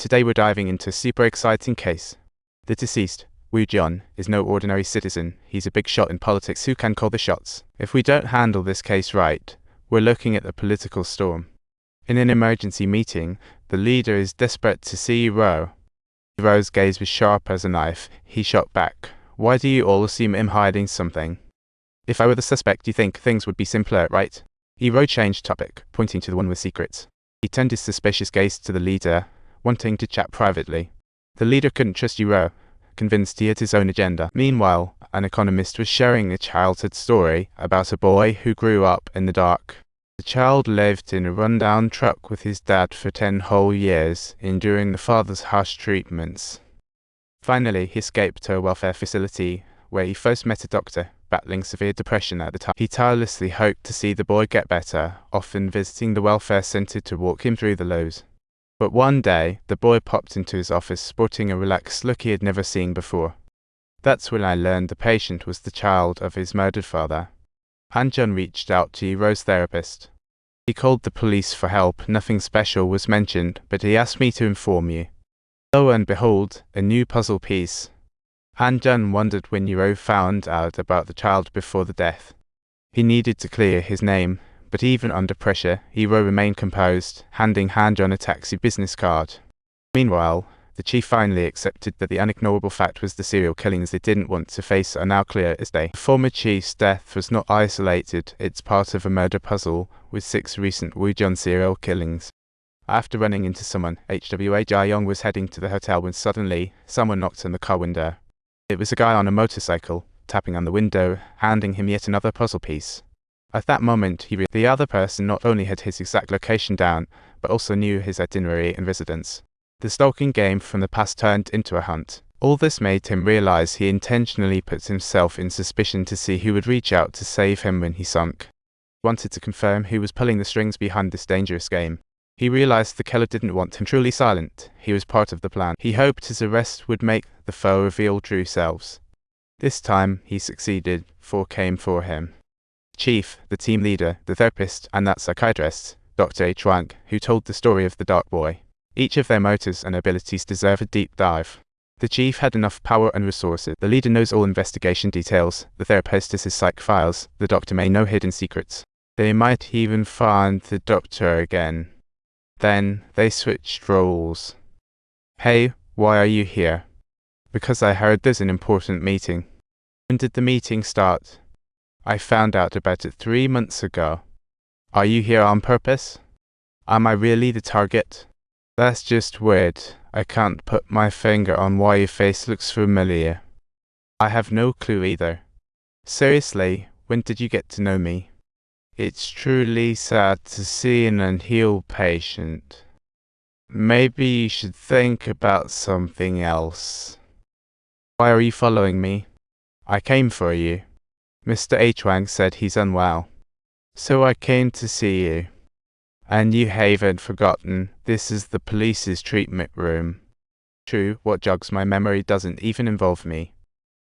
Today we're diving into a super exciting case. The deceased, Wu Jian, is no ordinary citizen. He's a big shot in politics who can call the shots. If we don't handle this case right, we're looking at the political storm. In an emergency meeting, the leader is desperate to see Ro. Ro's gaze was sharp as a knife. He shot back. Why do you all assume I'm hiding something? If I were the suspect, you think things would be simpler, right? Ro changed topic, pointing to the one with secrets. He turned his suspicious gaze to the leader, wanting to chat privately. The leader couldn't trust Ro, convinced he had his own agenda. Meanwhile, an economist was sharing a childhood story about a boy who grew up in the dark. The child lived in a rundown truck with his dad for 10 whole years, enduring the father's harsh treatments. Finally, he escaped to a welfare facility where he first met a doctor, battling severe depression at the time. He tirelessly hoped to see the boy get better, often visiting the welfare center to walk him through the lows. But one day, the boy popped into his office sporting a relaxed look he had never seen before. That's when I learned the patient was the child of his murdered father. Han Jun reached out to Ro's therapist. He called the police for help. Nothing special was mentioned, but he asked me to inform you. Lo and behold, a new puzzle piece. Han Jun wondered when Ro found out about the child before the death. He needed to clear his name, but even under pressure, Ro remained composed, handing Han Jun a taxi business card. Meanwhile, the chief finally accepted that the unignorable fact was the serial killings they didn't want to face are now clear as day. The former chief's death was not isolated, it's part of a murder puzzle with 6 recent Wu Jian serial killings. After running into someone, HWA Jiayong was heading to the hotel when suddenly, someone knocked on the car window. It was a guy on a motorcycle, tapping on the window, handing him yet another puzzle piece. At that moment, he realized the other person not only had his exact location down, but also knew his itinerary and residence. The stalking game from the past turned into a hunt. All this made him realize he intentionally put himself in suspicion to see who would reach out to save him when he sunk. He wanted to confirm who was pulling the strings behind this dangerous game. He realized the killer didn't want him truly silent. He was part of the plan. He hoped his arrest would make the foe reveal true selves. This time, he succeeded. 4 came for him. Chief, the team leader, the therapist, and that psychiatrist, Dr. H. Wang, who told the story of the dark boy. Each of their motives and abilities deserve a deep dive. The chief had enough power and resources. The leader knows all investigation details. The therapist has his psych files. The doctor may know hidden secrets. They might even find the doctor again. Then, they switched roles. Hey, why are you here? Because I heard there's an important meeting. When did the meeting start? I found out about it 3 months ago. Are you here on purpose? Am I really the target? That's just weird. I can't put my finger on why your face looks familiar. I have no clue either. Seriously, when did you get to know me? It's truly sad to see an unhealed patient. Maybe you should think about something else. Why are you following me? I came for you. Mr. H. Wang said he's unwell. So I came to see you. And you haven't forgotten, this is the police's treatment room. True, what jogs my memory doesn't even involve me.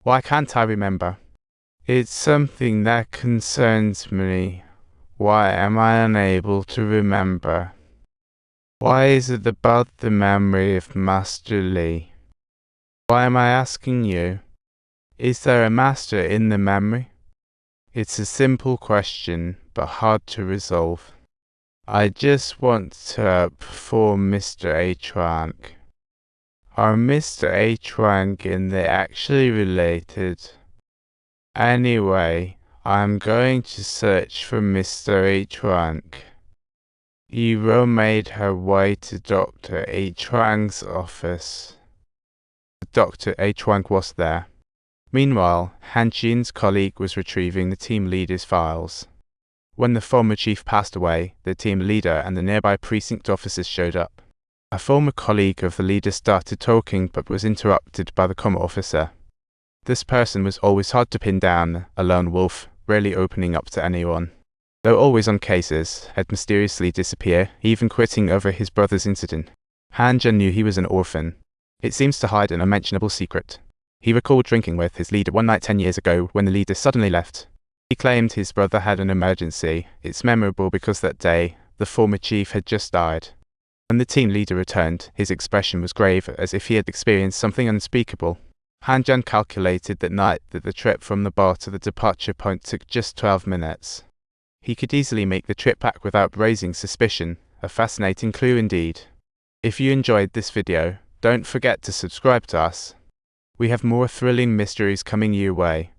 Why can't I remember? It's something that concerns me. Why am I unable to remember? Why is it about the memory of Master Li? Why am I asking you? Is there a master in the memory? It's a simple question, but hard to resolve. I just want to perform Mr. H. Wang. Are Mr. H. Wang and they actually related? Anyway, I'm going to search for Mr. H. Wang. Ro made her way to Dr. H. Wang's office. Dr. H. Wang was there. Meanwhile, Han Jin's colleague was retrieving the team leader's files. When the former chief passed away, the team leader and the nearby precinct officers showed up. A former colleague of the leader started talking but was interrupted by the comm officer. This person was always hard to pin down, a lone wolf, rarely opening up to anyone. Though always on cases, had mysteriously disappeared, even quitting over his brother's incident. Han Jun knew he was an orphan. It seems to hide an unmentionable secret. He recalled drinking with his leader one night 10 years ago when the leader suddenly left. He claimed his brother had an emergency. It's memorable because that day, the former chief had just died. When the team leader returned, his expression was grave, as if he had experienced something unspeakable. Han Jan calculated that night that the trip from the bar to the departure point took just 12 minutes. He could easily make the trip back without raising suspicion, a fascinating clue indeed. If you enjoyed this video, don't forget to subscribe to us. We have more thrilling mysteries coming your way.